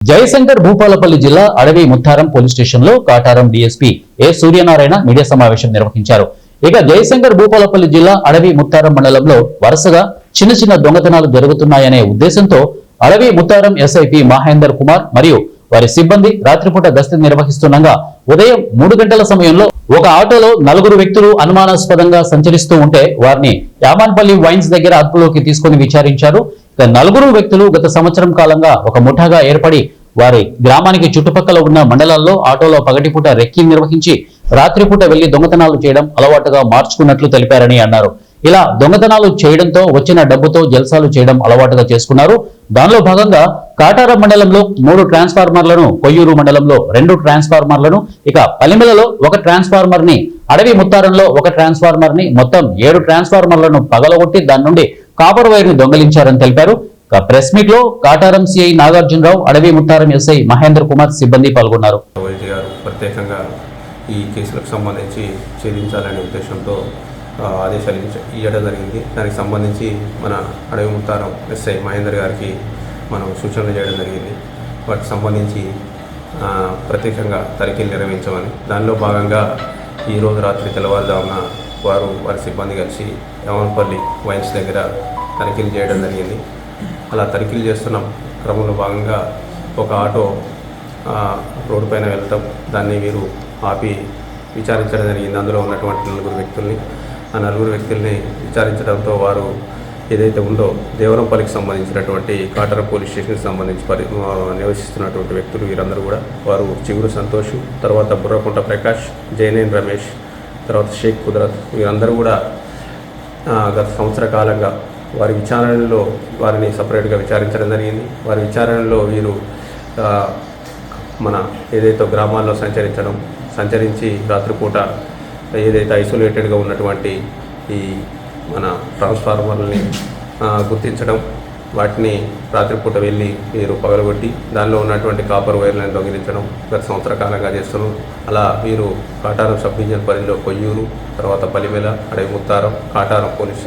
జయశంకర్ భూపాలపల్లి జిల్లా అడవి Muttaram police station లో కాటారం డీఎస్పీ ఏ సూర్యనారాయణ మీడియా సమావేశం నిర్వహించారు. ఇక జయశంకర్ భూపాలపల్లి జిల్లా అడవి ముత్తారం మండలంలో వరుసగా చిన్న చిన్న దొంగతనాలు జరుగుతున్నాయనే ఉద్దేశంతో అడవి ముత్తారం ఎస్ఐపి మహేందర్ కుమార్ మరియు వారి సిబ్బంది రాత్రిపూట గస్తీ నిర్వహిస్తుండగా ఉదయం 3 గంటల సమయంలో ఒక ఆటోలో 4 వ్యక్తులు అనుమానాస్పదంగా సంచరిస్తూ ఉంటే వారిని యామాన్పల్లి వైన్స్ దగ్గర అదుపులోకి తీసుకుని విచారించారు. 4 వ్యక్తులు గత సంవత్సరం కాలంగా ఒక ముఠాగా ఏర్పడి వారి గ్రామానికి చుట్టుపక్కల ఉన్న మండలాల్లో ఆటోలో పగటిపూట రెక్కీ నిర్వహించి రాత్రిపూట వెళ్లి దొంగతనాలు చేయడం అలవాటుగా మార్చుకున్నట్లు తెలిపారని అన్నారు. ఇలా దొంగతనాలు చేయడంతో వచ్చిన డబ్బుతో జల్సాలు చేయడం అలవాటుగా చేసుకున్నారు. దానిలో భాగంగా కాటారం మండలంలో 3 ట్రాన్స్ఫార్మర్లను, కొయ్యూరు మండలంలో 2 ట్రాన్స్ఫార్మర్లను, ఇక పలిమెలలో 1 ట్రాన్స్ఫార్మర్ ని, అడవి ముత్తారంలో 1 ట్రాన్స్ఫార్మర్ ని, మొత్తం 7 ట్రాన్స్ఫార్మర్లను పగలగొట్టి దాని నుండి కాపర్ వైర్ ని దొంగలించారని తెలిపారు. ప్రెస్ మీట్ లో కాటారం సిఐ నాగార్జునరావు, అడవి ముత్తారం ఎస్ఐ మహేందర్ కుమార్ సిబ్బంది పాల్గొన్నారు. ప్రత్యేకంగా ఈ కేసులకు సంబంధించి ఛేదించాలనే ఉద్దేశంతో ఆదేశాలు ఇవ్వడం జరిగింది. దానికి సంబంధించి మన అడవి ముత్తారం ఎస్ఐ మహేందర్ గారికి మనం సూచనలు చేయడం జరిగింది. వాటికి సంబంధించి ప్రత్యేకంగా తనిఖీలు నిర్వహించమని, దానిలో భాగంగా ఈరోజు రాత్రి తెల్లవారుజామున వారి సిబ్బంది కలిసి యామన్పల్లి వైన్స్ దగ్గర తనిఖీలు చేయడం జరిగింది. అలా తనిఖీలు చేస్తున్న క్రమంలో భాగంగా ఒక ఆటో రోడ్డు పైన వెళ్ళటం, దాన్ని వీరు ఆపి విచారించడం జరిగింది. అందులో ఉన్నటువంటి 4 వ్యక్తుల్ని, ఆ 4 వ్యక్తుల్ని విచారించడంతో వారు ఏదైతే ఉందో దేవరంపల్లికి సంబంధించినటువంటి కాటారం పోలీస్ స్టేషన్కి సంబంధించి నివసిస్తున్నటువంటి వ్యక్తులు వీరందరూ కూడా వారు చిగురు సంతోష్, తర్వాత బుర్రకుంట ప్రకాష్, జైనేన్ రమేష్, తర్వాత షేక్ కుదరత్, వీరందరూ కూడా గత సంవత్సర కాలంగా వారి విచారణలో వారిని సపరేట్గా విచారించడం జరిగింది. వారి విచారణలో వీరు మన ఏదైతే గ్రామాల్లో సంచరించి రాత్రిపూట ఏదైతే ఐసోలేటెడ్గా ఉన్నటువంటి ఈ మన ట్రాన్స్ఫార్మర్లని గుర్తించడం, వాటిని రాత్రిపూట వెళ్ళి వీరు పగలగొట్టి దానిలో ఉన్నటువంటి కాపర్ వైర్లను దొంగిలించడం గత సంవత్సర కాలంగా చేస్తున్నారు. అలా వీరు కాటారం సబ్ డివిజన్ పరిధిలో కొయ్యూరు, తర్వాత పలిమెల, అడవి ముత్తారం, కాటారం పోలీస్